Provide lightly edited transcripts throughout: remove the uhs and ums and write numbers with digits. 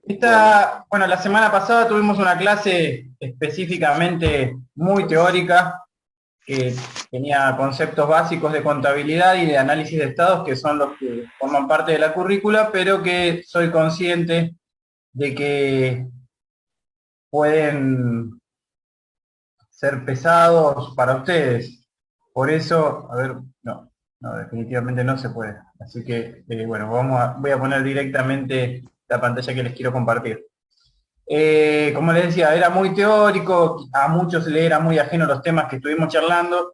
Bueno, la semana pasada tuvimos una clase específicamente muy teórica que tenía conceptos básicos de contabilidad y de análisis de estados que son los que forman parte de la currícula, pero que soy consciente de que pueden ser pesados para ustedes. Por eso, a ver, no, definitivamente no se puede. Así que, bueno, voy a poner directamente la pantalla que les quiero compartir. Como les decía, era muy teórico, a muchos le era muy ajeno los temas que estuvimos charlando,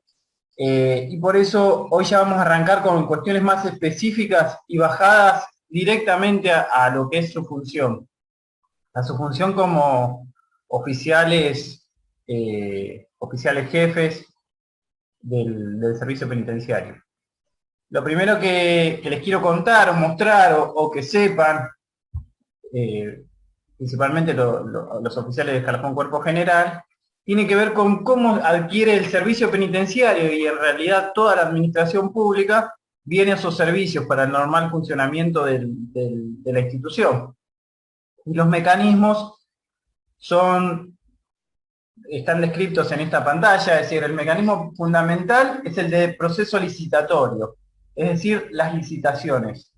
y por eso hoy ya vamos a arrancar con cuestiones más específicas y bajadas directamente a lo que es su función, a su función como oficiales jefes del servicio penitenciario. Lo primero que les quiero contar o mostrar o que sepan, eh, principalmente los oficiales de escalafón cuerpo general, tiene que ver con cómo adquiere el servicio penitenciario y en realidad toda la administración pública viene a sus servicios para el normal funcionamiento de la institución. Y los mecanismos están descritos en esta pantalla, es decir, el mecanismo fundamental es el de proceso licitatorio, es decir, las licitaciones.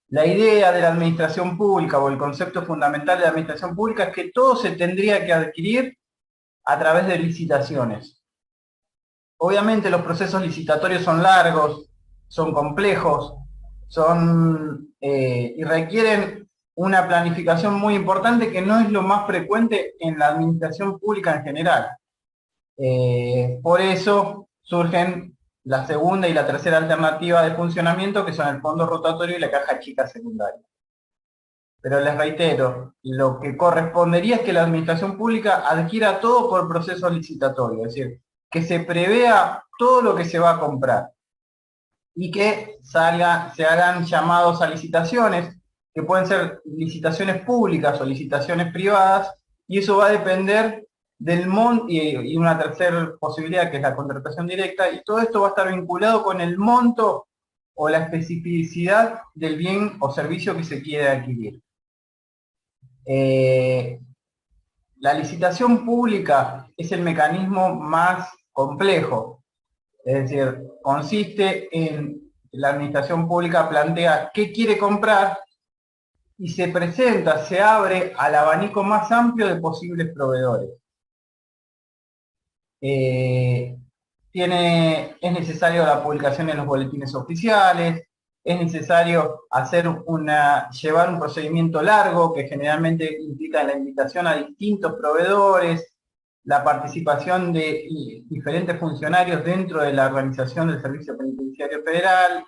La idea de la administración pública o el concepto fundamental de la administración pública es que todo se tendría que adquirir a través de licitaciones. Obviamente los procesos licitatorios son largos, son complejos, y requieren una planificación muy importante que no es lo más frecuente en la administración pública en general. Por eso surgen la segunda y la tercera alternativa de funcionamiento, que son el fondo rotatorio y la caja chica secundaria. Pero les reitero, lo que correspondería es que la administración pública adquiera todo por proceso licitatorio, es decir, que se prevea todo lo que se va a comprar y que se hagan llamados a licitaciones, que pueden ser licitaciones públicas o licitaciones privadas, y eso va a depender del monto, y una tercera posibilidad que es la contratación directa, y todo esto va a estar vinculado con el monto o la especificidad del bien o servicio que se quiere adquirir. Eh, la licitación pública es el mecanismo más complejo, es decir, consiste en la administración pública plantea qué quiere comprar y se presenta, se abre al abanico más amplio de posibles proveedores. Eh, es necesario la publicación en los boletines oficiales, es necesario llevar un procedimiento largo que generalmente implica la invitación a distintos proveedores, la participación de diferentes funcionarios dentro de la organización del Servicio Penitenciario Federal,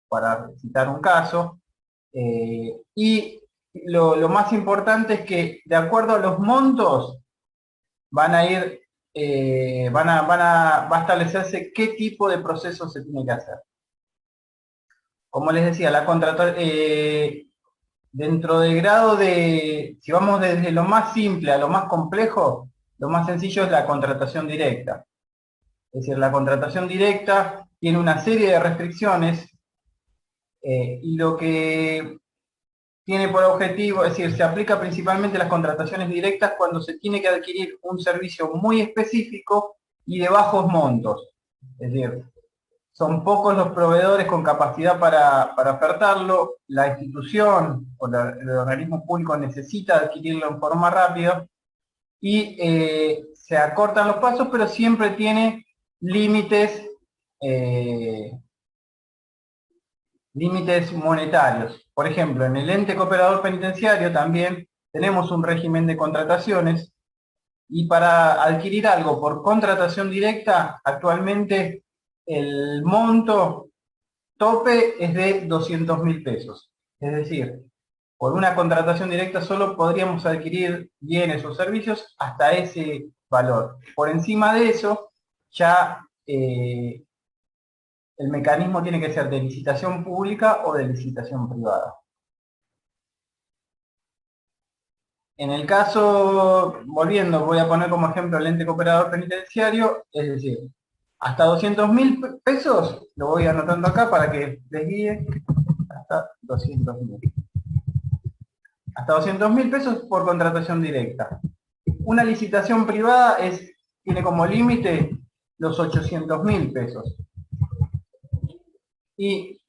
para citar un caso, y lo más importante es que de acuerdo a los montos van a ir, va a establecerse qué tipo de proceso se tiene que hacer. Como les decía, dentro del grado si vamos desde lo más simple a lo más complejo, lo más sencillo es la contratación directa. Es decir, la contratación directa tiene una serie de restricciones, y lo que tiene por objetivo, es decir, se aplica principalmente a las contrataciones directas cuando se tiene que adquirir un servicio muy específico y de bajos montos. Es decir, son pocos los proveedores con capacidad para ofertarlo, la institución o el organismo público necesita adquirirlo en forma rápida y se acortan los pasos, pero siempre tiene límites, eh, límites monetarios. Por ejemplo, en el ente cooperador penitenciario también tenemos un régimen de contrataciones y para adquirir algo por contratación directa, actualmente el monto tope es de 200.000 pesos. Es decir, por una contratación directa solo podríamos adquirir bienes o servicios hasta ese valor. Por encima de eso, ya el mecanismo tiene que ser de licitación pública o de licitación privada. En el caso, volviendo, voy a poner como ejemplo el ente cooperador penitenciario, es decir, hasta 200.000 pesos, lo voy anotando acá para que les guíe, hasta 200.000. hasta 200.000 pesos por contratación directa. Una licitación privada tiene como límite los 800.000 pesos. Y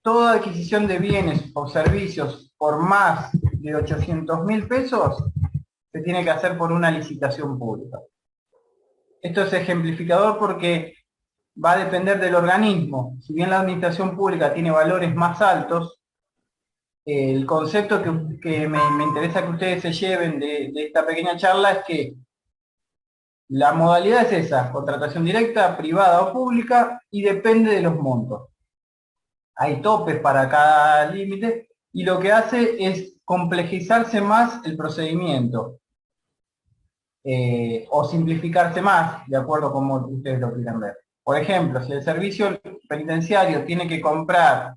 toda adquisición de bienes o servicios por más de 800.000 pesos se tiene que hacer por una licitación pública. Esto es ejemplificador porque va a depender del organismo. Si bien la administración pública tiene valores más altos, el concepto que me interesa que ustedes se lleven de esta pequeña charla es que la modalidad es esa, contratación directa, privada o pública, y depende de los montos. Hay topes para cada límite, y lo que hace es complejizarse más el procedimiento, o simplificarse más, de acuerdo a como ustedes lo quieran ver. Por ejemplo, si el servicio penitenciario tiene que comprar,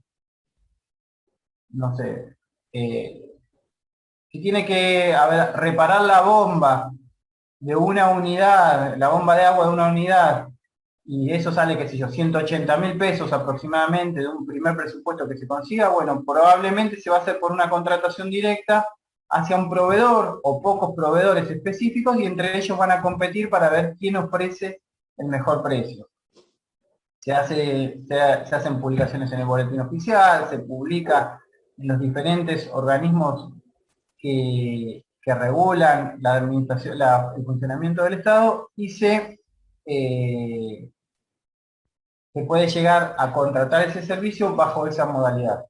no sé, si tiene que reparar la bomba de una unidad, la bomba de agua de una unidad, y eso sale, qué sé yo, 180.000 pesos aproximadamente de un primer presupuesto que se consiga, bueno, probablemente se va a hacer por una contratación directa hacia un proveedor o pocos proveedores específicos, y entre ellos van a competir para ver quién ofrece el mejor precio. Se hacen publicaciones en el boletín oficial, se publica en los diferentes organismos que regulan la administración, el funcionamiento del Estado, y se puede llegar a contratar ese servicio bajo esa modalidad.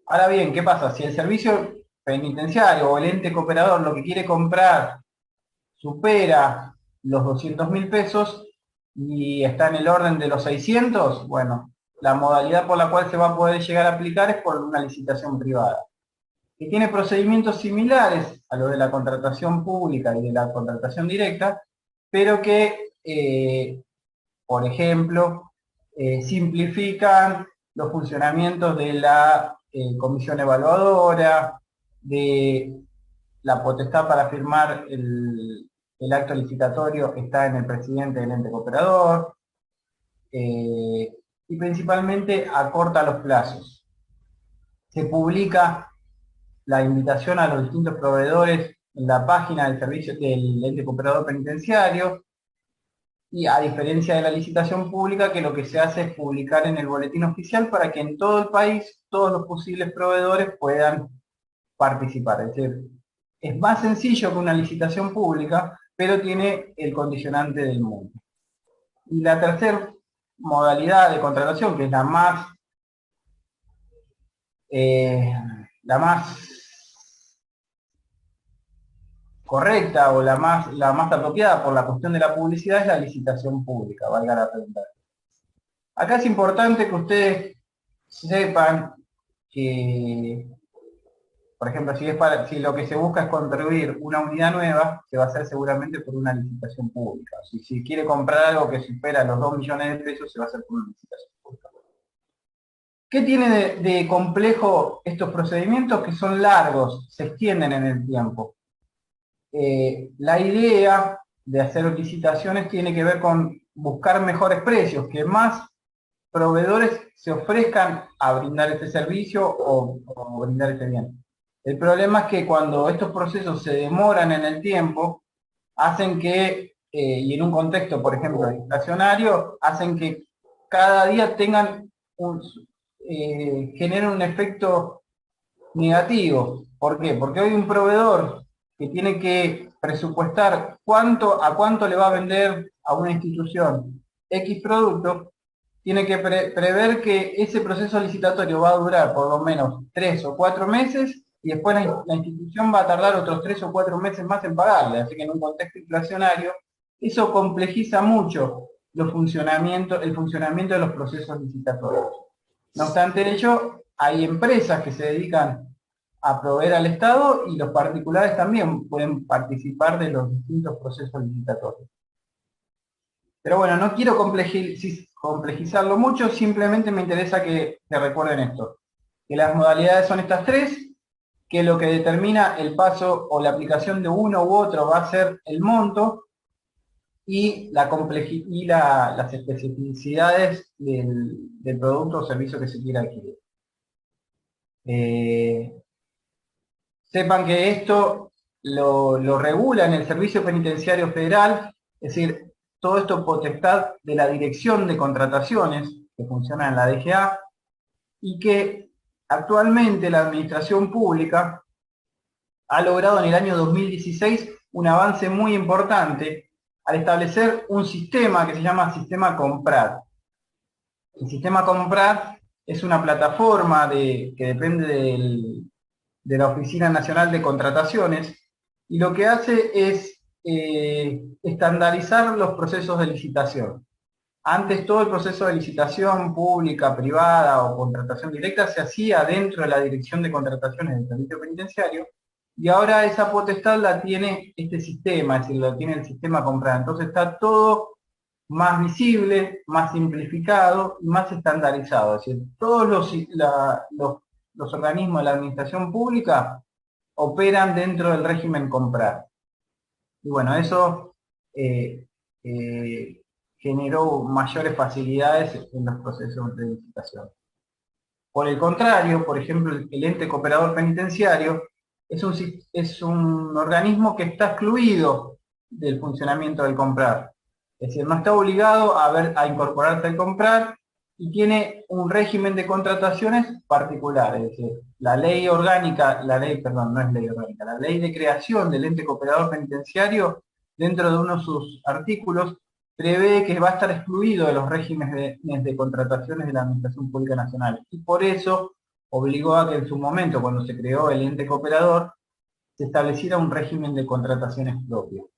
Ahora bien, ¿qué pasa? Si el servicio penitenciario o el ente cooperador lo que quiere comprar supera los 200.000 pesos y está en el orden de los 600, bueno, la modalidad por la cual se va a poder llegar a aplicar es por una licitación privada, que tiene procedimientos similares a lo de la contratación pública y de la contratación directa, pero que, por ejemplo, simplifican los funcionamientos de la comisión evaluadora, de la potestad para firmar el acto licitatorio está en el presidente del ente cooperador, y principalmente acorta los plazos. Se publica la invitación a los distintos proveedores en la página del servicio del ente cooperador penitenciario, y a diferencia de la licitación pública, que lo que se hace es publicar en el boletín oficial para que en todo el país todos los posibles proveedores puedan participar. Es decir, es más sencillo que una licitación pública, pero tiene el condicionante del monto. Y la tercera modalidad de contratación, que es la más correcta o la más apropiada por la cuestión de la publicidad, es la licitación pública, valga la redundancia. Acá es importante que ustedes sepan que, por ejemplo, si lo que se busca es construir una unidad nueva, se va a hacer seguramente por una licitación pública. Si quiere comprar algo que supera los 2 millones de pesos, se va a hacer por una licitación pública. ¿Qué tiene de complejo estos procedimientos? Que son largos, se extienden en el tiempo. La idea de hacer licitaciones tiene que ver con buscar mejores precios, que más proveedores se ofrezcan a brindar este servicio o brindar este bien. El problema es que cuando estos procesos se demoran en el tiempo, hacen que, y en un contexto, por ejemplo, inflacionario, hacen que cada día generen un efecto negativo. ¿Por qué? Porque hoy un proveedor que tiene que presupuestar a cuánto le va a vender a una institución X producto, tiene que prever que ese proceso licitatorio va a durar por lo menos 3 o 4 meses, y después la institución va a tardar otros 3 o 4 meses más en pagarle. Así que en un contexto inflacionario, eso complejiza mucho el funcionamiento de los procesos licitatorios. No obstante ello, hay empresas que se dedican a proveer al Estado, y los particulares también pueden participar de los distintos procesos licitatorios. Pero bueno, no quiero complejizarlo mucho, simplemente me interesa que recuerden esto, que las modalidades son estas tres, que lo que determina el paso o la aplicación de uno u otro va a ser el monto y las especificidades del producto o servicio que se quiera adquirir. Sepan que esto lo regula en el Servicio Penitenciario Federal, es decir, todo esto potestad de la Dirección de Contrataciones, que funciona en la DGA, y que actualmente la Administración Pública ha logrado en el año 2016 un avance muy importante al establecer un sistema que se llama Sistema Comprar. El Sistema Comprar es una plataforma que depende de la Oficina Nacional de Contrataciones, y lo que hace es estandarizar los procesos de licitación. Antes todo el proceso de licitación pública, privada o contratación directa se hacía dentro de la Dirección de Contrataciones del Servicio Penitenciario, y ahora esa potestad la tiene este sistema, es decir, lo tiene el sistema Comprar. Entonces está todo más visible, más simplificado y más estandarizado. Es decir, todos los organismos de la administración pública operan dentro del régimen Comprar. Y bueno, eso generó mayores facilidades en los procesos de licitación. Por el contrario, por ejemplo, el ente cooperador penitenciario es un organismo que está excluido del funcionamiento del Comprar. Es decir, no está obligado a incorporarse al Comprar y tiene un régimen de contrataciones particular. Es decir, la ley orgánica, la ley de creación del ente cooperador penitenciario, dentro de uno de sus artículos, prevé que va a estar excluido de los regímenes de contrataciones de la Administración Pública Nacional. Y por eso obligó a que en su momento, cuando se creó el ente cooperador, se estableciera un régimen de contrataciones propio.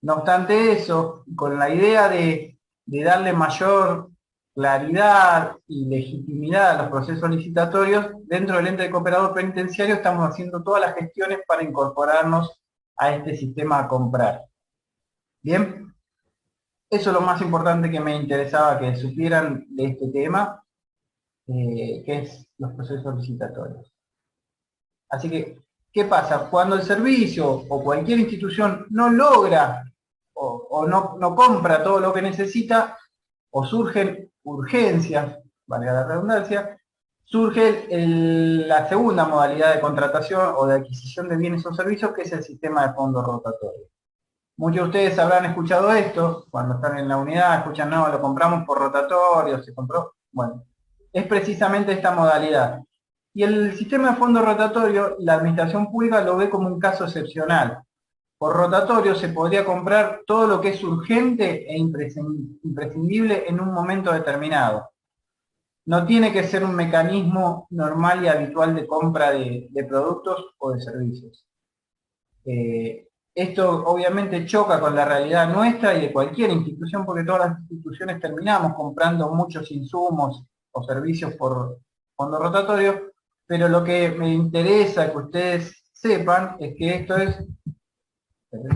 No obstante eso, con la idea de darle mayor claridad y legitimidad a los procesos licitatorios, dentro del ente cooperador penitenciario estamos haciendo todas las gestiones para incorporarnos a este sistema a comprar. Bien, eso es lo más importante que me interesaba que supieran de este tema, que es los procesos licitatorios. Así que, ¿qué pasa? Cuando el servicio o cualquier institución no logra o no compra todo lo que necesita, o surgen urgencias, valga la redundancia, surge la segunda modalidad de contratación o de adquisición de bienes o servicios, que es el sistema de fondos rotatorios. Muchos de ustedes habrán escuchado esto, cuando están en la unidad, escuchan, no, lo compramos por rotatorio, se compró. Bueno, es precisamente esta modalidad. Y el sistema de fondo rotatorio, la administración pública lo ve como un caso excepcional. Por rotatorio se podría comprar todo lo que es urgente e imprescindible en un momento determinado. No tiene que ser un mecanismo normal y habitual de compra de productos o de servicios. Esto obviamente choca con la realidad nuestra y de cualquier institución, porque todas las instituciones terminamos comprando muchos insumos o servicios por fondo rotatorio, pero lo que me interesa que ustedes sepan es que esto es el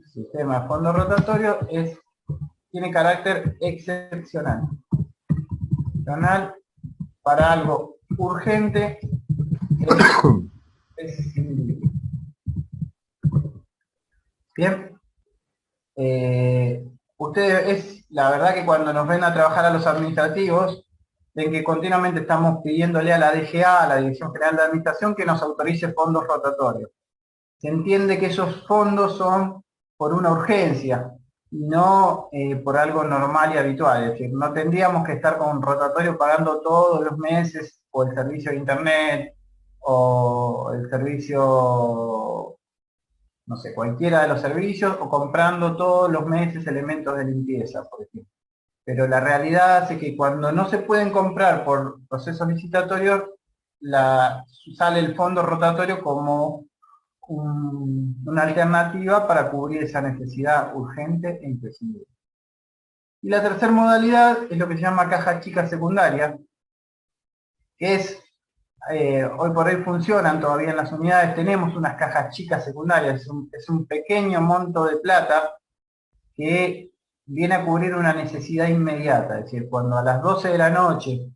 sistema de fondo rotatorio, tiene carácter excepcional para algo urgente, prescindible. Bien, ustedes, la verdad que cuando nos ven a trabajar a los administrativos, ven que continuamente estamos pidiéndole a la DGA, a la Dirección General de Administración, que nos autorice fondos rotatorios. Se entiende que esos fondos son por una urgencia, y no por algo normal y habitual. Es decir, no tendríamos que estar con un rotatorio pagando todos los meses o el servicio de internet o el servicio, no sé, cualquiera de los servicios, o comprando todos los meses elementos de limpieza, por ejemplo. Pero la realidad es que cuando no se pueden comprar por procesos licitatorios, sale el fondo rotatorio como una alternativa para cubrir esa necesidad urgente e imprescindible. Y la tercera modalidad es lo que se llama caja chica secundaria, que es, hoy por hoy funcionan todavía en las unidades, tenemos unas cajas chicas secundarias, es un pequeño monto de plata que viene a cubrir una necesidad inmediata. Es decir, cuando a las 12 de la noche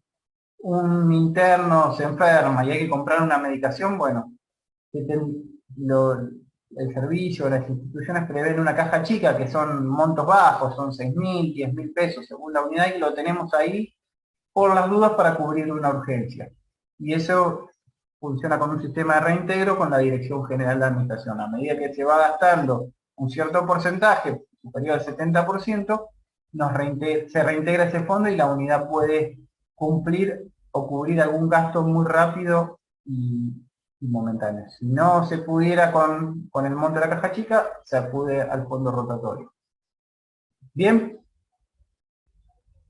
un interno se enferma y hay que comprar una medicación, bueno, el servicio, las instituciones prevén una caja chica, que son montos bajos, son 6.000, 10.000 pesos según la unidad, y lo tenemos ahí por las dudas para cubrir una urgencia. Y eso funciona con un sistema de reintegro con la Dirección General de Administración. A medida que se va gastando un cierto porcentaje, superior al 70%, se reintegra ese fondo y la unidad puede cumplir o cubrir algún gasto muy rápido y momentáneo. Si no se pudiera con el monto de la caja chica, se acude al fondo rotatorio. Bien.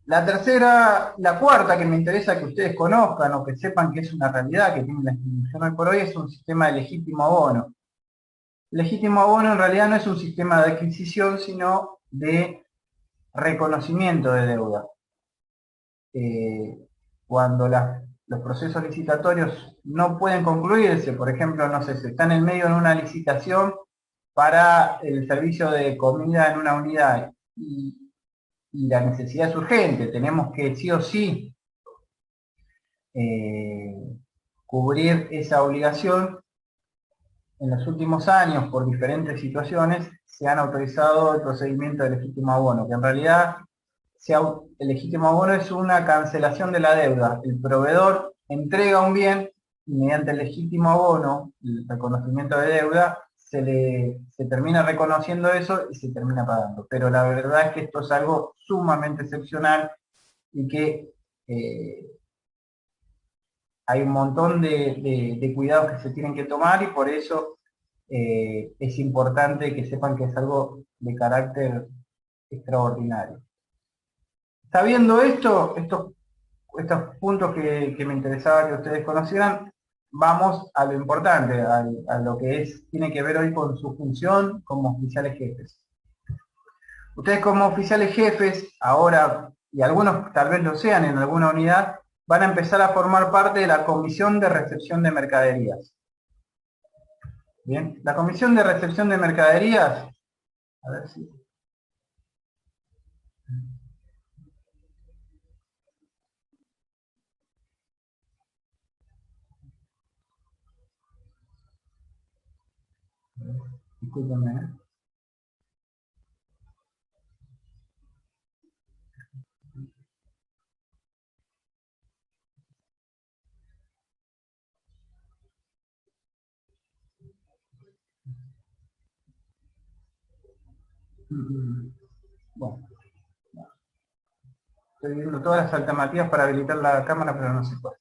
La cuarta que me interesa que ustedes conozcan o que sepan que es una realidad que tiene la institución hoy por hoy es un sistema de legítimo abono. Legítimo abono en realidad no es un sistema de adquisición, sino de reconocimiento de deuda. Cuando los procesos licitatorios no pueden concluirse, por ejemplo, no sé, se está en el medio de una licitación para el servicio de comida en una unidad y la necesidad es urgente, tenemos que sí o sí cubrir esa obligación. En los últimos años, por diferentes situaciones, se han autorizado el procedimiento de legítimo abono, que en realidad el legítimo abono es una cancelación de la deuda. El proveedor entrega un bien y mediante el legítimo abono, el reconocimiento de deuda, se termina reconociendo eso y se termina pagando. Pero la verdad es que esto es algo sumamente excepcional y que hay un montón de cuidados que se tienen que tomar y por eso es importante que sepan que es algo de carácter extraordinario. Sabiendo esto, estos puntos que me interesaba que ustedes conocieran, vamos a lo importante, a lo que tiene que ver hoy con su función como oficiales jefes. Ustedes como oficiales jefes, ahora, y algunos tal vez lo sean en alguna unidad, van a empezar a formar parte de la Comisión de Recepción de Mercaderías. Bien, la Comisión de Recepción de Mercaderías, a ver si... Discúlpenme, ¿eh? Bueno, estoy viendo todas las alternativas para habilitar la cámara, pero no se puede.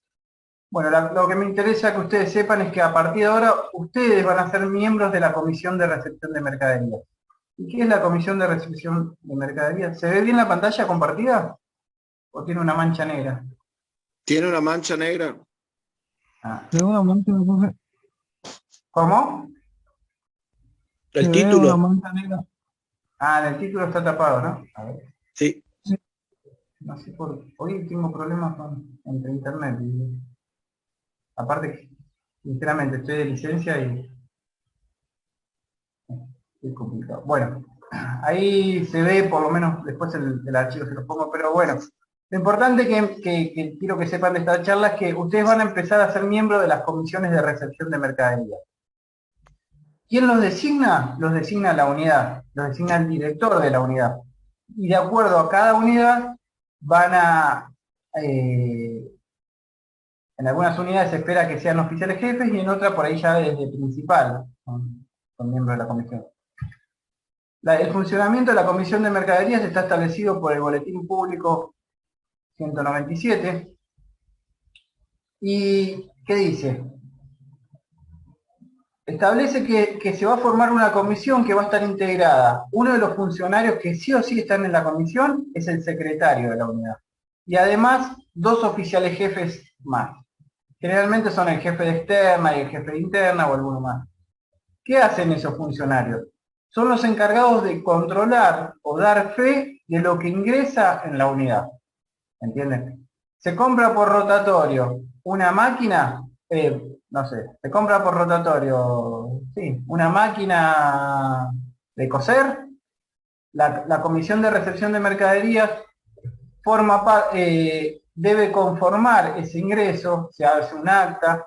Bueno, lo que me interesa que ustedes sepan es que a partir de ahora ustedes van a ser miembros de la Comisión de Recepción de Mercaderías. ¿Y qué es la Comisión de Recepción de Mercaderías? ¿Se ve bien la pantalla compartida? ¿O tiene una mancha negra? ¿Tiene una mancha negra? Ah. Tiene una mancha, profe. ¿Cómo? El Se ve título. una mancha negra. Ah, el título está tapado, ¿no? A ver. Sí. No sé hoy tengo problemas entre internet. Aparte que, sinceramente, estoy de licencia y es complicado. Bueno, ahí se ve, por lo menos después el archivo se lo pongo, pero bueno. Lo importante que quiero que sepan de esta charla es que ustedes van a empezar a ser miembros de las comisiones de recepción de mercadería. ¿Quién los designa? Los designa la unidad, los designa el director de la unidad. Y de acuerdo a cada unidad van a... en algunas unidades se espera que sean oficiales jefes y en otras por ahí ya desde principal, son miembros de la comisión. El funcionamiento de la Comisión de Mercaderías está establecido por el Boletín Público 197. ¿Y qué dice? Establece que se va a formar una comisión que va a estar integrada. Uno de los funcionarios que sí o sí están en la comisión es el secretario de la unidad. Y además, dos oficiales jefes más. Generalmente son el jefe de externa y el jefe de interna o alguno más. ¿Qué hacen esos funcionarios? Son los encargados de controlar o dar fe de lo que ingresa en la unidad. ¿Entienden? Se compra por rotatorio una máquina, no sé, se compra por rotatorio, sí, una máquina de coser. La Comisión de Recepción de Mercaderías debe conformar ese ingreso, se hace un acta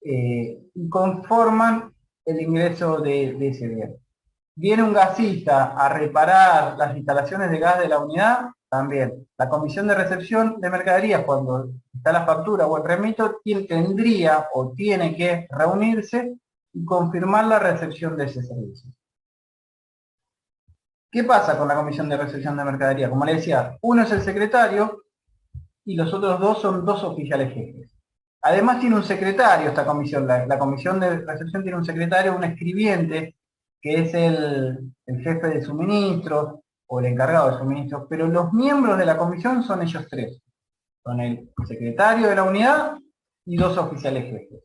y conforman el ingreso de ese bien. Viene un gasista a reparar las instalaciones de gas de la unidad, también. La Comisión de Recepción de Mercaderías, cuando está la factura o el remito, tendría o tiene que reunirse y confirmar la recepción de ese servicio. ¿Qué pasa con la comisión de recepción de mercadería? Como le decía, uno es el secretario y los otros dos son dos oficiales jefes. Además tiene un secretario esta comisión, la comisión de recepción tiene un secretario, un escribiente, que es el jefe de suministros o el encargado de suministros, pero los miembros de la comisión son ellos tres. Son el secretario de la unidad y dos oficiales jefes.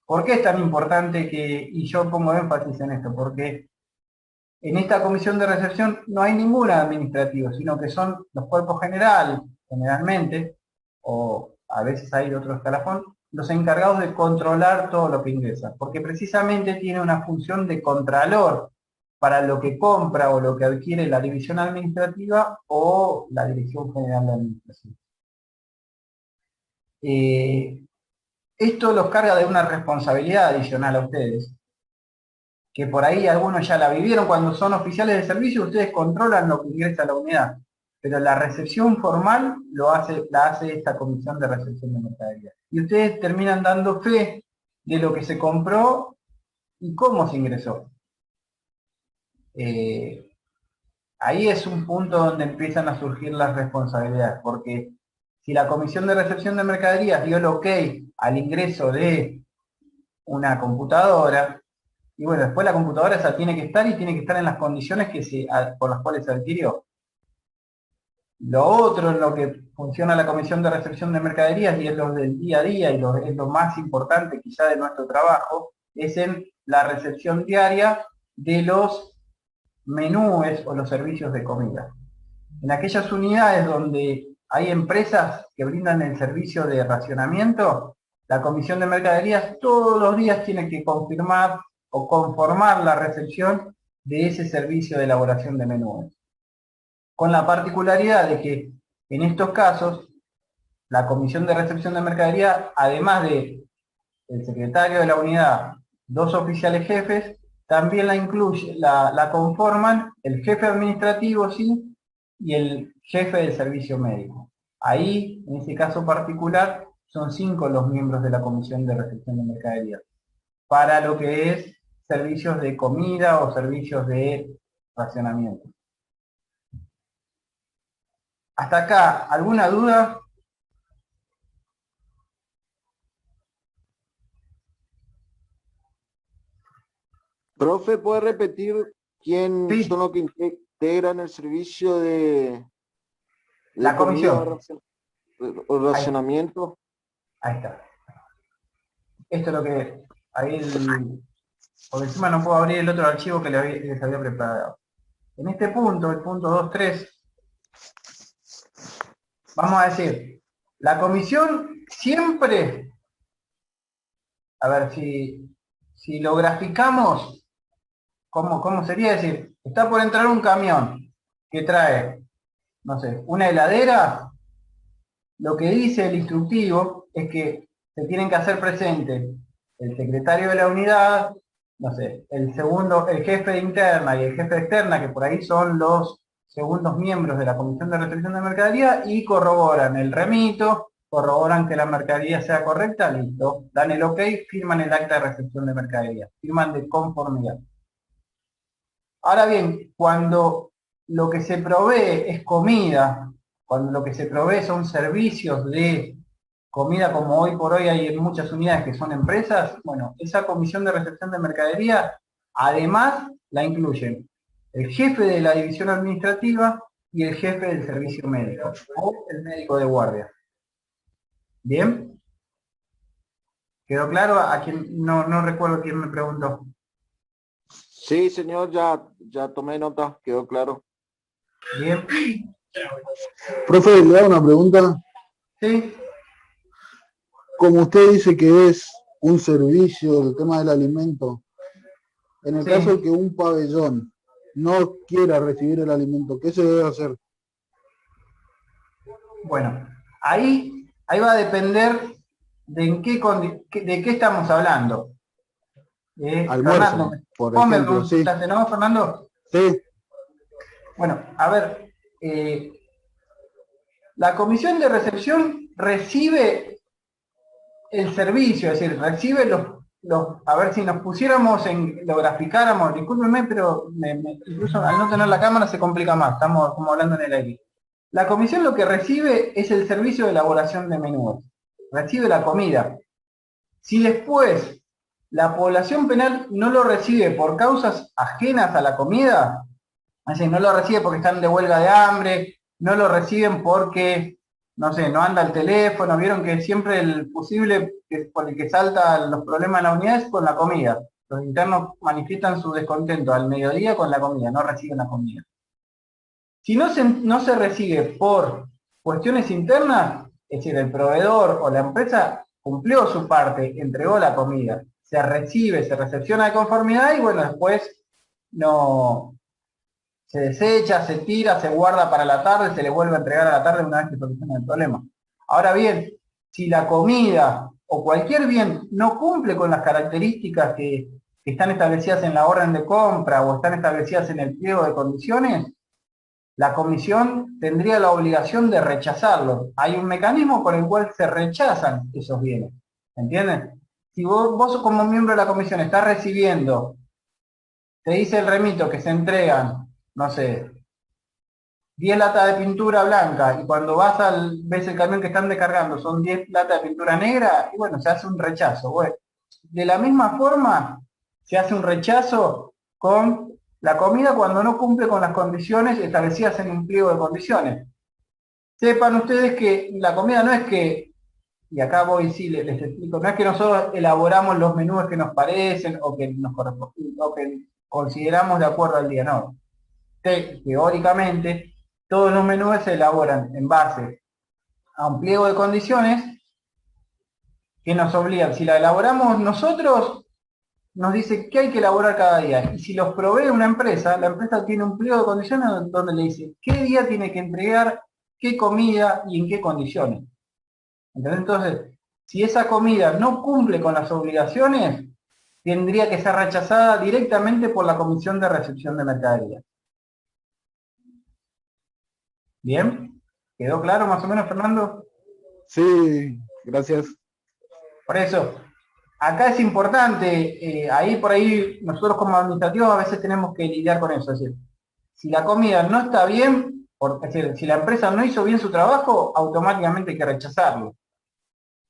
¿Por qué es tan importante y yo pongo énfasis en esto? Porque en esta comisión de recepción no hay ningún administrativo, sino que son los cuerpos generalmente, o a veces hay otro escalafón, los encargados de controlar todo lo que ingresa, porque precisamente tiene una función de contralor para lo que compra o lo que adquiere la división administrativa o la Dirección General de Administración. Esto los carga de una responsabilidad adicional a ustedes, que por ahí algunos ya la vivieron. Cuando son oficiales de servicio, ustedes controlan lo que ingresa a la unidad, pero la recepción formal la hace esta comisión de recepción de mercadería. Y ustedes terminan dando fe de lo que se compró y cómo se ingresó. Ahí es un punto donde empiezan a surgir las responsabilidades, porque si la comisión de recepción de mercaderías dio el ok al ingreso de una computadora, y bueno, después la computadora esa tiene que estar y tiene que estar en las condiciones por las cuales se adquirió. Lo otro en lo que funciona la comisión de recepción de mercaderías y es lo del día a día y es lo más importante quizá de nuestro trabajo, es en la recepción diaria de los menúes o los servicios de comida. En aquellas unidades donde hay empresas que brindan el servicio de racionamiento, la comisión de mercaderías todos los días tiene que confirmar o conformar la recepción de ese servicio de elaboración de menúes. Con la particularidad de que en estos casos, la comisión de recepción de mercadería, además de el secretario de la unidad, dos oficiales jefes, también la conforman el jefe administrativo, sí, y el jefe del servicio médico. Ahí, en ese caso particular, son 5 los miembros de la comisión de recepción de mercadería, para lo que es servicios de comida o servicios de racionamiento. Hasta acá, ¿alguna duda? Profe, ¿puede repetir quién Sí. son los que integran el servicio de La comida comisión. o racionamiento? Ahí está. Esto es lo que... Por encima no puedo abrir el otro archivo que les había preparado. En este punto, el punto 2.3, vamos a decir, la comisión siempre, a ver si lo graficamos, ¿cómo sería? Decir, está por entrar un camión que trae, no sé, una heladera. Lo que dice el instructivo es que se tienen que hacer presentes el secretario de la unidad, no sé, el jefe de interna y el jefe de externa, que por ahí son los segundos miembros de la comisión de recepción de mercadería, y corroboran el remito, corroboran que la mercadería sea correcta, listo, dan el ok, firman el acta de recepción de mercadería, firman de conformidad. Ahora bien, cuando lo que se provee es comida, cuando lo que se provee son servicios de comida, como hoy por hoy hay en muchas unidades que son empresas, bueno, esa comisión de recepción de mercadería, además la incluyen el jefe de la división administrativa y el jefe del servicio médico, o el médico de guardia. ¿Bien? ¿Quedó claro? A quien no recuerdo quién me preguntó. Sí, señor, ya tomé nota, quedó claro. Bien. Profe, le hago una pregunta. Sí. Como usted dice que es un servicio, el tema del alimento, en el Sí. caso de que un pabellón no quiera recibir el alimento, ¿qué se debe hacer? Bueno, ahí va a depender de qué estamos hablando. Almuerzo, Fernando, por vos me ejemplo, sí. preguntaste, ¿no, Fernando? Sí, Bueno, a ver, La comisión de recepción recibe el servicio, es decir, recibe a ver si nos pusiéramos lo graficáramos, discúlpenme, pero incluso al no tener la cámara se complica más, estamos como hablando en el aire. La comisión lo que recibe es el servicio de elaboración de menús, recibe la comida. Si después la población penal no lo recibe por causas ajenas a la comida, es decir, no lo recibe porque están de huelga de hambre, no lo reciben porque, no sé, no anda el teléfono, vieron que siempre el posible por el que saltan los problemas en la unidad es con la comida. Los internos manifiestan su descontento al mediodía con la comida, no reciben la comida. Si no se recibe por cuestiones internas, es decir, el proveedor o la empresa cumplió su parte, entregó la comida, se recibe, se recepciona de conformidad y bueno, después no se desecha, se tira, se guarda para la tarde, se le vuelve a entregar a la tarde una vez que soluciona el problema. Ahora bien, si la comida o cualquier bien no cumple con las características que están establecidas en la orden de compra o están establecidas en el pliego de condiciones, la comisión tendría la obligación de rechazarlo. Hay un mecanismo por el cual se rechazan esos bienes. ¿Entienden? Si vos como miembro de la comisión estás recibiendo, te dice el remito que se entregan, no sé, 10 latas de pintura blanca y cuando ves el camión que están descargando son 10 latas de pintura negra, y bueno, se hace un rechazo. Bueno, de la misma forma se hace un rechazo con la comida cuando no cumple con las condiciones establecidas en un pliego de condiciones. Sepan ustedes que la comida no es que, y acá voy sí les explico, no es que nosotros elaboramos los menús que nos parecen o que nos corresponden, o que consideramos de acuerdo al día, no. Teóricamente, todos los menús se elaboran en base a un pliego de condiciones que nos obligan. Si la elaboramos nosotros, nos dice qué hay que elaborar cada día. Y si los provee una empresa, la empresa tiene un pliego de condiciones donde le dice qué día tiene que entregar, qué comida y en qué condiciones. Entonces, si esa comida no cumple con las obligaciones, tendría que ser rechazada directamente por la Comisión de Recepción de Mercadería. ¿Bien? ¿Quedó claro más o menos, Fernando? Sí, gracias. Por eso, acá es importante, ahí por ahí nosotros como administrativos a veces tenemos que lidiar con eso. Es decir, si la comida no está bien, es decir, si la empresa no hizo bien su trabajo, automáticamente hay que rechazarlo.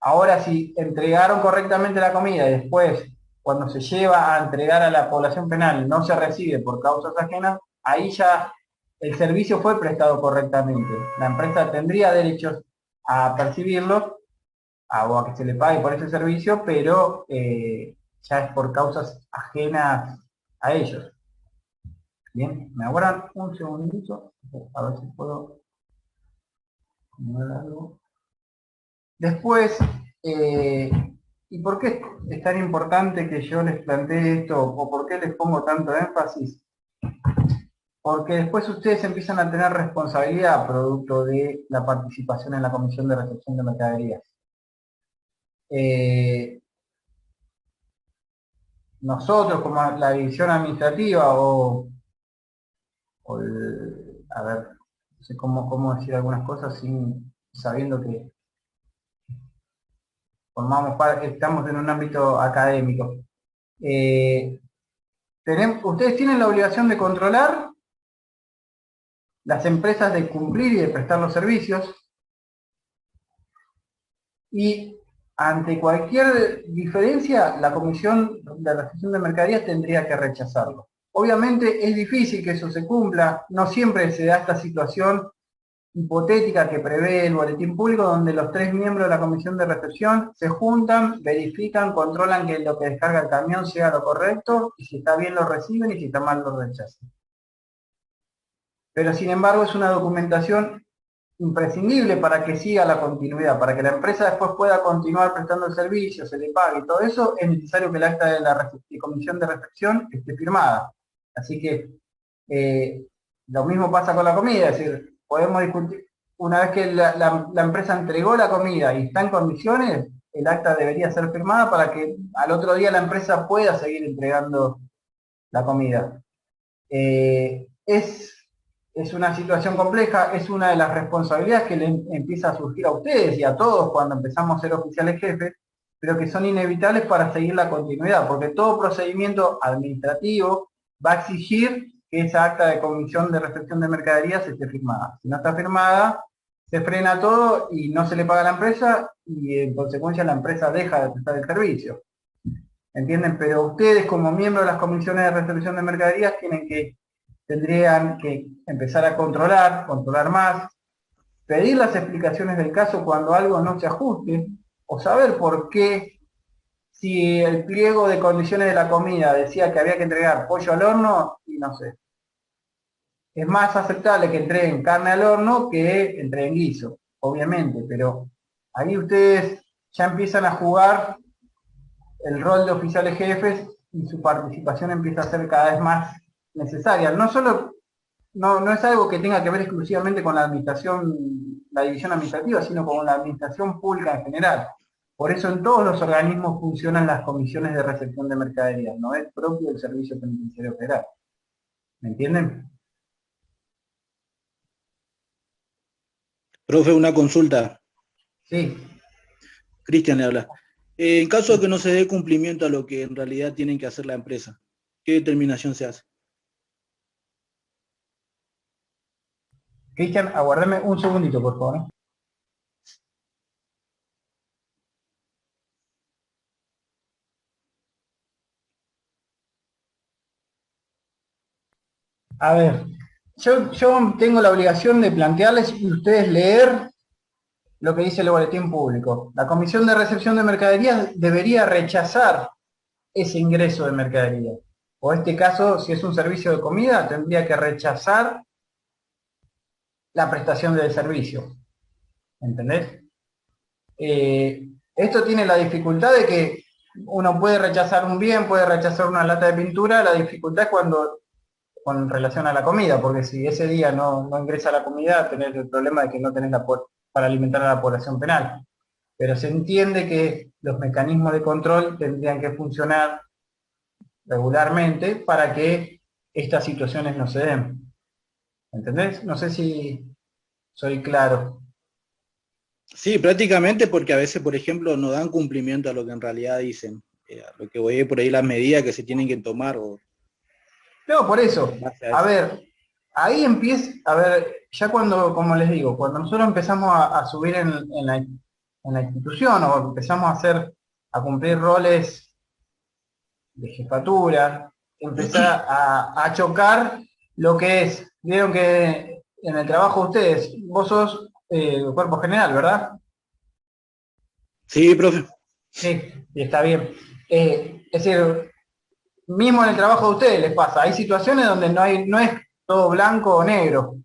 Ahora, si entregaron correctamente la comida y después, cuando se lleva a entregar a la población penal, no se recibe por causas ajenas, ahí ya el servicio fue prestado correctamente. La empresa tendría derechos a percibirlo o a que se le pague por ese servicio, pero ya es por causas ajenas a ellos. Bien, me aguardan un segundito, a ver si puedo poner algo. Después, ¿y por qué es tan importante que yo les plantee esto o por qué les pongo tanto énfasis? Porque después ustedes empiezan a tener responsabilidad producto de la participación en la Comisión de Recepción de Mercaderías. Nosotros como la división administrativa a ver, no sé cómo decir algunas cosas sabiendo que estamos en un ámbito académico. Ustedes tienen la obligación de controlar las empresas, de cumplir y de prestar los servicios, y ante cualquier diferencia la Comisión de Recepción de Mercaderías tendría que rechazarlo. Obviamente es difícil que eso se cumpla, no siempre se da esta situación hipotética que prevé el boletín público, donde los 3 miembros de la Comisión de Recepción se juntan, verifican, controlan que lo que descarga el camión sea lo correcto, y si está bien lo reciben y si está mal lo rechazan. Pero sin embargo es una documentación imprescindible para que siga la continuidad, para que la empresa después pueda continuar prestando el servicio, se le pague y todo eso, es necesario que el acta de la Comisión de Recepción esté firmada. Así que lo mismo pasa con la comida, es decir, podemos discutir, una vez que la empresa entregó la comida y está en condiciones, el acta debería ser firmada para que al otro día la empresa pueda seguir entregando la comida. Es es una situación compleja, es una de las responsabilidades que le empieza a surgir a ustedes y a todos cuando empezamos a ser oficiales jefes, pero que son inevitables para seguir la continuidad, porque todo procedimiento administrativo va a exigir que esa acta de comisión de recepción de mercaderías esté firmada. Si no está firmada, se frena todo y no se le paga a la empresa y en consecuencia la empresa deja de prestar el servicio. ¿Entienden? Pero ustedes como miembros de las comisiones de recepción de mercaderías tendrían que empezar a controlar más, pedir las explicaciones del caso cuando algo no se ajuste, o saber por qué, si el pliego de condiciones de la comida decía que había que entregar pollo al horno, y no sé. Es más aceptable que entreguen carne al horno que entreguen guiso, obviamente, pero ahí ustedes ya empiezan a jugar el rol de oficiales jefes y su participación empieza a ser cada vez más necesaria. No es algo que tenga que ver exclusivamente con la administración, la división administrativa, sino con la administración pública en general. Por eso en todos los organismos funcionan las comisiones de recepción de mercaderías, no es propio del Servicio Penitenciario Federal. ¿Me entienden? Profe, una consulta. Sí. Cristian le habla. En caso de que no se dé cumplimiento a lo que en realidad tienen que hacer la empresa, ¿qué determinación se hace? Cristian, aguardame un segundito, por favor. A ver, yo tengo la obligación de plantearles y ustedes leer lo que dice el boletín público. La Comisión de Recepción de Mercaderías debería rechazar ese ingreso de mercadería. O en este caso, si es un servicio de comida, tendría que rechazar la prestación del servicio. ¿Entendés? Esto tiene la dificultad de que uno puede rechazar un bien, puede rechazar una lata de pintura, la dificultad es con relación a la comida, porque si ese día no ingresa la comida, tenés el problema de que no tenés para alimentar a la población penal. Pero se entiende que los mecanismos de control tendrían que funcionar regularmente para que estas situaciones no se den. ¿Entendés? No sé si soy claro. Sí, prácticamente porque a veces, por ejemplo, no dan cumplimiento a lo que en realidad dicen. A lo que voy por ahí las medidas que se tienen que tomar. No, por eso. A A eso. ver, ahí empieza, a ver, ya cuando, como les digo, cuando nosotros empezamos a subir en la institución o empezamos a cumplir roles de jefatura, empezar a chocar lo que es, vieron que en el trabajo de ustedes, vos sos cuerpo general, ¿verdad? Sí, profe. Sí, y está bien. Es decir, mismo en el trabajo de ustedes les pasa, hay situaciones donde no es todo blanco o negro.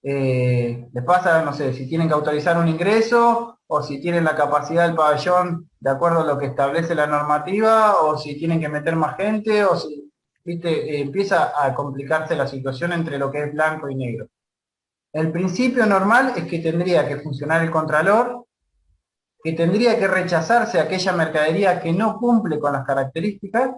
Les pasa, no sé, si tienen que autorizar un ingreso o si tienen la capacidad del pabellón de acuerdo a lo que establece la normativa o si tienen que meter más gente o si, viste, empieza a complicarse la situación entre lo que es blanco y negro. El principio normal es que tendría que funcionar el contralor, que tendría que rechazarse aquella mercadería que no cumple con las características,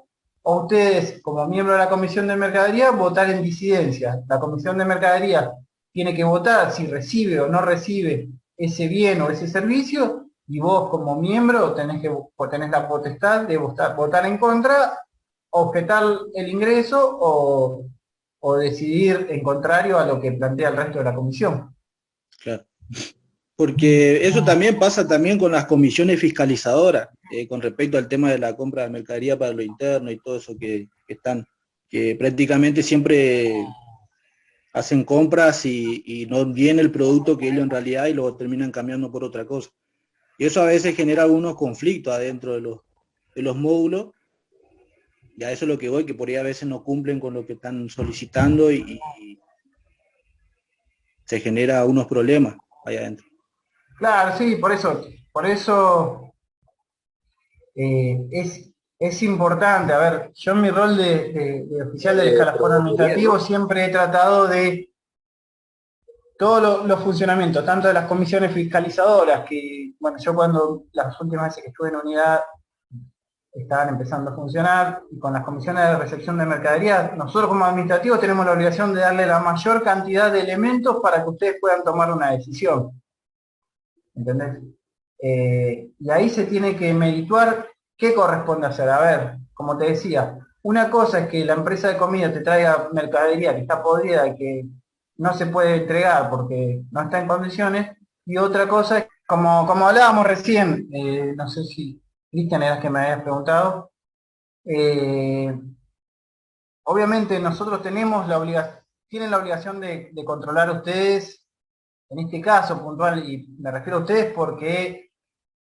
o ustedes, como miembro de la Comisión de Mercadería, votar en disidencia. La Comisión de Mercadería tiene que votar si recibe o no recibe ese bien o ese servicio, y vos como miembro tenés la potestad de votar en contra, objetar el ingreso o decidir en contrario a lo que plantea el resto de la comisión. Claro. Porque eso también pasa también con las comisiones fiscalizadoras, con respecto al tema de la compra de mercadería para lo interno y todo eso que prácticamente siempre hacen compras y no viene el producto que ellos en realidad y lo terminan cambiando por otra cosa. Y eso a veces genera algunos conflictos adentro de los módulos, y a eso es lo que voy, que por ahí a veces no cumplen con lo que están solicitando y se genera unos problemas allá adentro. Claro, sí, por eso es importante. A ver, yo en mi rol de oficial del escalafón administrativo siempre he tratado de todos los funcionamientos, tanto de las comisiones fiscalizadoras, que, bueno, yo cuando las últimas veces que estuve en unidad estaban empezando a funcionar, y con las comisiones de recepción de mercadería, nosotros como administrativos tenemos la obligación de darle la mayor cantidad de elementos para que ustedes puedan tomar una decisión. ¿Entendés? Y ahí se tiene que merituar qué corresponde hacer. A ver, como te decía, una cosa es que la empresa de comida te traiga mercadería que está podrida y que no se puede entregar porque no está en condiciones, y otra cosa es, como hablábamos recién, no sé si Cristian eras que me habías preguntado, obviamente nosotros tenemos tienen la obligación de controlar ustedes, en este caso puntual, y me refiero a ustedes porque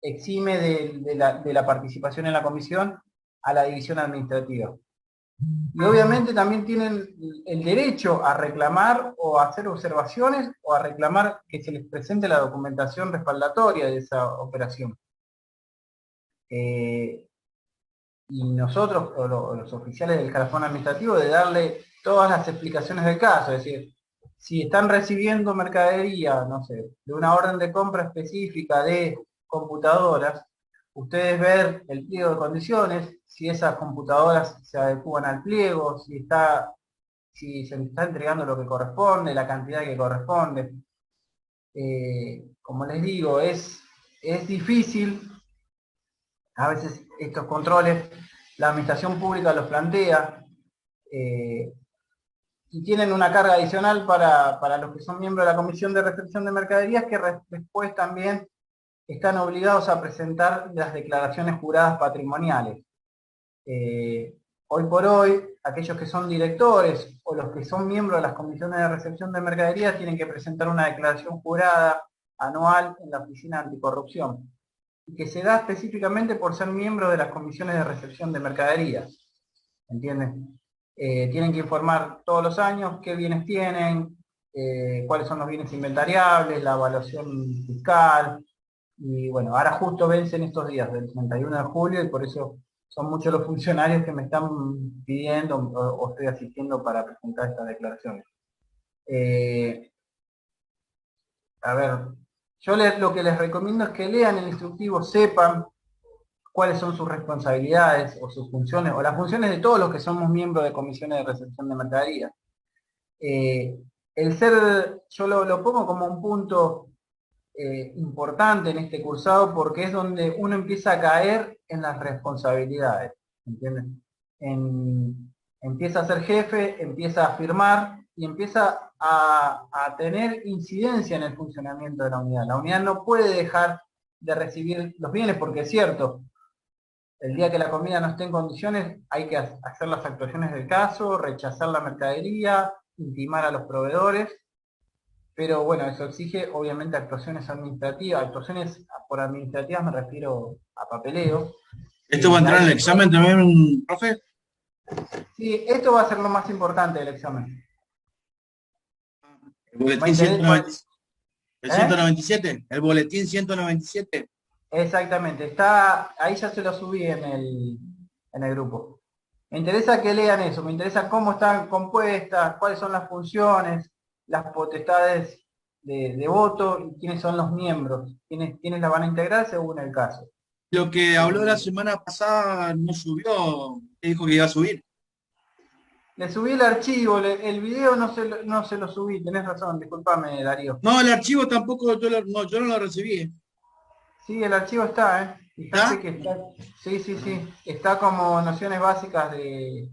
exime de la participación en la comisión a la división administrativa. Y obviamente también tienen el derecho a reclamar o a hacer observaciones o a reclamar que se les presente la documentación respaldatoria de esa operación. Y nosotros, o los oficiales del escalafón administrativo, de darle todas las explicaciones del caso, es decir, si están recibiendo mercadería, no sé, de una orden de compra específica de computadoras, ustedes ver el pliego de condiciones, si esas computadoras se adecúan al pliego, si se les está entregando lo que corresponde, la cantidad que corresponde. Como les digo, es difícil, a veces estos controles, la administración pública los plantea, y tienen una carga adicional para los que son miembros de la Comisión de Recepción de Mercaderías, que después también están obligados a presentar las declaraciones juradas patrimoniales. Hoy por hoy, aquellos que son directores o los que son miembros de las comisiones de recepción de mercaderías tienen que presentar una declaración jurada anual en la Oficina Anticorrupción, y que se da específicamente por ser miembros de las comisiones de recepción de mercaderías. ¿Entienden? Tienen que informar todos los años qué bienes tienen, cuáles son los bienes inventariables, la evaluación fiscal, y bueno, ahora justo vencen estos días, del 31 de julio, y por eso son muchos los funcionarios que me están pidiendo o estoy asistiendo para presentar estas declaraciones. A ver, yo lo que les recomiendo es que lean el instructivo, sepan cuáles son sus responsabilidades o sus funciones, o las funciones de todos los que somos miembros de comisiones de recepción de mercadería. Yo lo pongo como un punto importante en este cursado, porque es donde uno empieza a caer en las responsabilidades, ¿entienden? Empieza a ser jefe, empieza a firmar y empieza a tener incidencia en el funcionamiento de la unidad. La unidad no puede dejar de recibir los bienes, porque es cierto, el día que la comida no esté en condiciones hay que hacer las actuaciones del caso, rechazar la mercadería, intimar a los proveedores, pero bueno, eso exige obviamente actuaciones administrativas. Actuaciones por administrativas me refiero a papeleo. ¿Esto va a entrar en el examen también, profe? Sí, esto va a ser lo más importante del examen. El boletín 197, el boletín 197. Exactamente, está, ahí ya se lo subí en el grupo. Me interesa que lean eso, me interesa cómo están compuestas, cuáles son las funciones, las potestades de voto y quiénes son los miembros, quiénes la van a integrar según el caso. Lo que habló la semana pasada no subió, dijo que iba a subir. Le subí el archivo, el video no se lo subí, tenés razón, discúlpame, Darío. No, el archivo tampoco, yo no lo recibí. Sí, el archivo está, Fíjate que está, sí, está como nociones básicas de...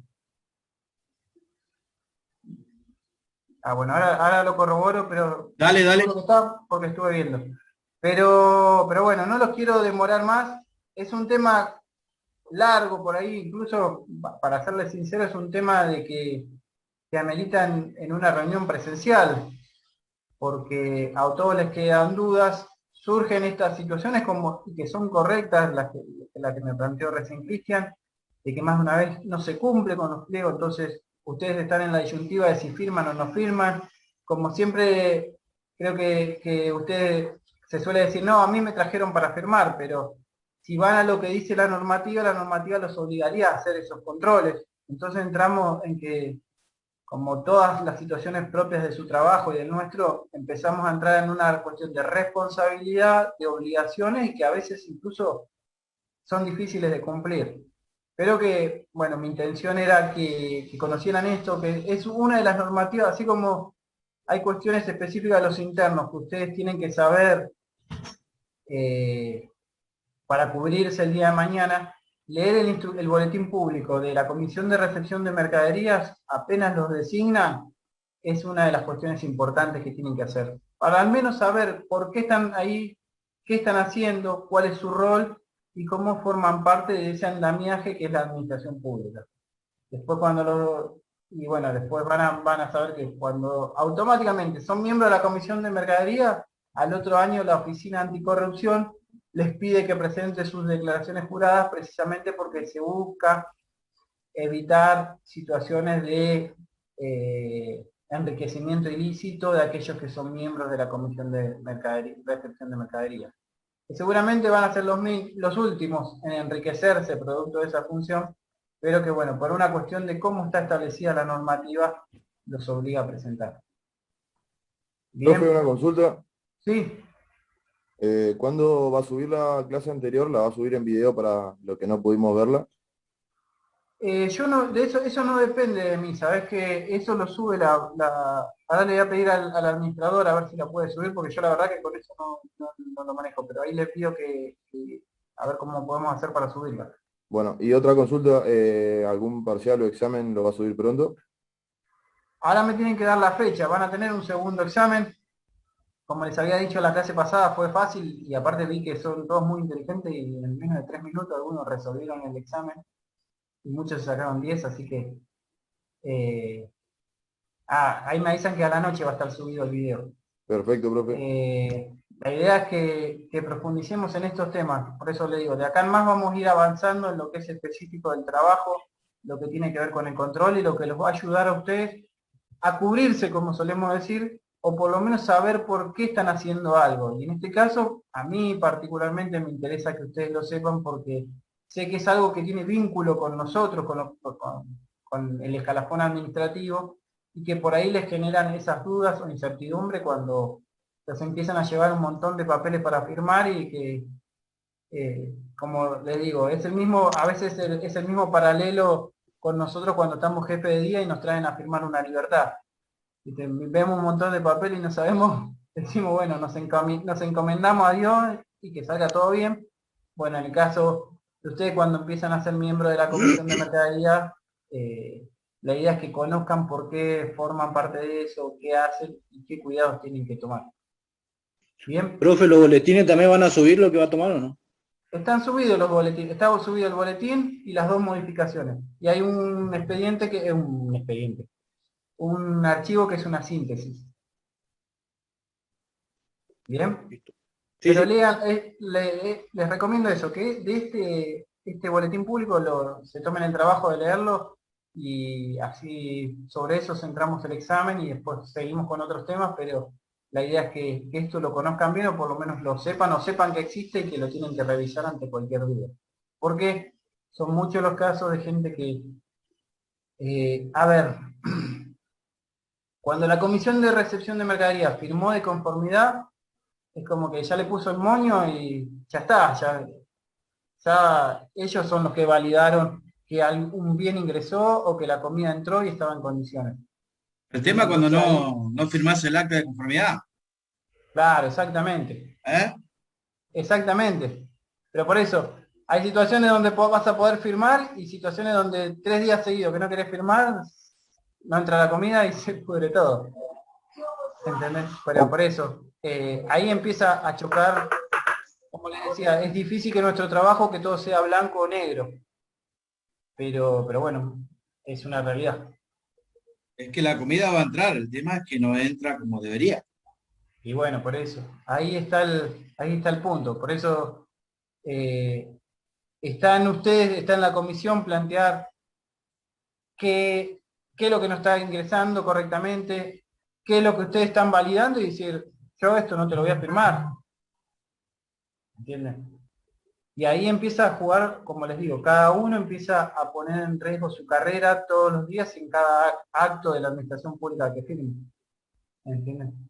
Bueno, ahora lo corroboro, pero... Dale. Seguro que está porque estuve viendo. Pero bueno, no los quiero demorar más. Es un tema largo por ahí, incluso, para serles sincero, es un tema de que ameritan en una reunión presencial, porque a todos les quedan dudas, surgen estas situaciones como que son correctas, la que me planteó recién Cristian, de que más de una vez no se cumple con los pliegos, entonces ustedes están en la disyuntiva de si firman o no firman. Como siempre, creo que ustedes se suele decir, no, a mí me trajeron para firmar, pero si van a lo que dice la normativa los obligaría a hacer esos controles. Entonces entramos en que, como todas las situaciones propias de su trabajo y del nuestro, empezamos a entrar en una cuestión de responsabilidad, de obligaciones, y que a veces incluso son difíciles de cumplir. pero que, bueno, mi intención era que conocieran esto, que es una de las normativas, así como hay cuestiones específicas de los internos que ustedes tienen que saber para cubrirse el día de mañana, leer el boletín público de la Comisión de Recepción de Mercaderías, apenas los designan, es una de las cuestiones importantes que tienen que hacer. Para al menos saber por qué están ahí, qué están haciendo, cuál es su rol y cómo forman parte de ese andamiaje que es la administración pública. Después después van a saber que cuando automáticamente son miembros de la Comisión de Mercadería, al otro año la Oficina Anticorrupción les pide que presenten sus declaraciones juradas precisamente porque se busca evitar situaciones de enriquecimiento ilícito de aquellos que son miembros de la Comisión de Recepción de Mercadería. Que seguramente van a ser los últimos en enriquecerse producto de esa función, pero que bueno, por una cuestión de cómo está establecida la normativa, los obliga a presentar. Profe, Bien, una consulta. sí. ¿Cuándo va a subir la clase anterior? ¿La va a subir en video para los que no pudimos verla? Yo no, de eso no depende de mí, sabes que eso lo sube ahora le voy a pedir al administrador a ver si la puede subir, porque yo la verdad que con eso no lo manejo, pero ahí le pido que a ver cómo podemos hacer para subirla. Bueno, y otra consulta, ¿algún parcial o examen lo va a subir pronto? Ahora me tienen que dar la fecha, van a tener un segundo examen. Como les había dicho la clase pasada, fue fácil y aparte vi que son todos muy inteligentes y en menos de 3 minutos algunos resolvieron el examen y muchos sacaron 10, así que ahí me avisan que a la noche va a estar subido el video. Perfecto, profe. La idea es que profundicemos en estos temas, por eso le digo, de acá en más vamos a ir avanzando en lo que es específico del trabajo, lo que tiene que ver con el control y lo que los va a ayudar a ustedes a cubrirse, como solemos decir, o por lo menos saber por qué están haciendo algo. Y en este caso, a mí particularmente me interesa que ustedes lo sepan porque sé que es algo que tiene vínculo con nosotros, con el escalafón administrativo, y que por ahí les generan esas dudas o incertidumbre cuando se empiezan a llevar un montón de papeles para firmar y que, como les digo, es el mismo, a veces es el mismo paralelo con nosotros cuando estamos jefe de día y nos traen a firmar una libertad. Y vemos un montón de papel y no sabemos, decimos, bueno, nos encomendamos a Dios y que salga todo bien. Bueno, en el caso de ustedes cuando empiezan a ser miembros de la Comisión de Mercadería, la idea es que conozcan por qué forman parte de eso, qué hacen y qué cuidados tienen que tomar. Bien. Profe, ¿los boletines también van a subir lo que va a tomar o no? Están subidos los boletines, está subido el boletín y las dos modificaciones. Y hay un expediente que es un archivo que es una síntesis. ¿Bien? Listo. Sí, Pero sí. lean, les recomiendo eso, que de este boletín público se tomen el trabajo de leerlo y así sobre eso centramos el examen y después seguimos con otros temas, pero la idea es que esto lo conozcan bien o por lo menos lo sepan o sepan que existe y que lo tienen que revisar ante cualquier duda. Porque son muchos los casos de gente que, a ver, cuando la Comisión de Recepción de Mercadería firmó de conformidad, es como que ya le puso el moño y ya está, ya ellos son los que validaron que un bien ingresó o que la comida entró y estaba en condiciones. El tema es cuando Entonces ahí, no firmás el acta de conformidad. claro, exactamente, ¿Eh? exactamente. Pero por eso, hay situaciones donde vas a poder firmar y situaciones donde 3 días seguidos que no querés firmar, no entra la comida y se pudre todo. ¿Entendés? Pero por eso, ahí empieza a chocar, como les decía, es difícil que nuestro trabajo que todo sea blanco o negro. Pero bueno, es una realidad. Es que la comida va a entrar, el tema es que no entra como debería. Y bueno, por eso, ahí está el punto. Por eso está en ustedes, está en la comisión plantear qué es lo que no está ingresando correctamente, qué es lo que ustedes están validando y decir, yo esto no te lo voy a firmar. ¿Entienden? Y ahí empieza a jugar, como les digo, cada uno empieza a poner en riesgo su carrera todos los días en cada acto de la administración pública que firme. ¿Entienden?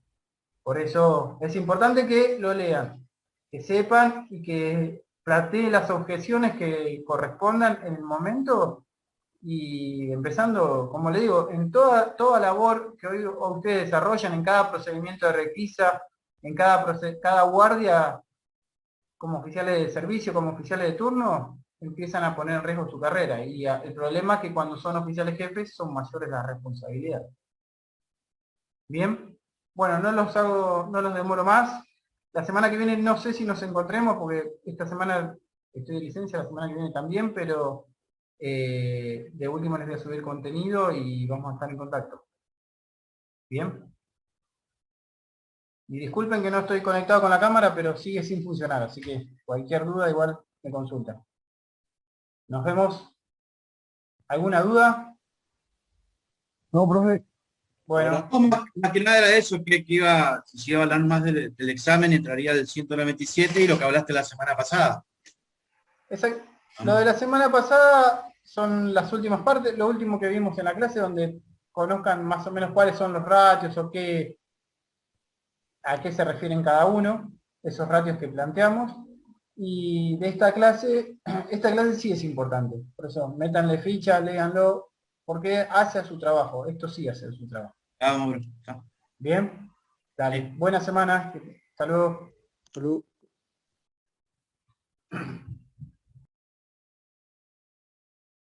Por eso es importante que lo lean, que sepan y que plantee las objeciones que correspondan en el momento y empezando, como le digo, en toda labor que hoy ustedes desarrollan, en cada procedimiento de requisa, en cada guardia, como oficiales de servicio, como oficiales de turno, empiezan a poner en riesgo su carrera. Y el problema es que cuando son oficiales jefes son mayores las responsabilidades. Bien, bueno, no los demoro más. La semana que viene no sé si nos encontremos, porque esta semana estoy de licencia, la semana que viene también, pero de último les voy a subir contenido y vamos a estar en contacto. Bien. Y disculpen que no estoy conectado con la cámara, pero sigue sin funcionar, así que cualquier duda igual me consultan. Nos vemos. ¿Alguna duda? No, profe. Bueno, No, más que nada era eso, si se iba a hablar más del examen, entraría del 197 y lo que hablaste la semana pasada. exacto. Lo de la semana pasada son las últimas partes, lo último que vimos en la clase, donde conozcan más o menos cuáles son los ratios o a qué se refieren cada uno, esos ratios que planteamos. Y de esta clase sí es importante. Por eso, métanle ficha, léanlo, porque hace su trabajo. Esto sí hace su trabajo. Vamos, bro. Chao. Bien, dale. Buena semana. Hasta luego. Salud.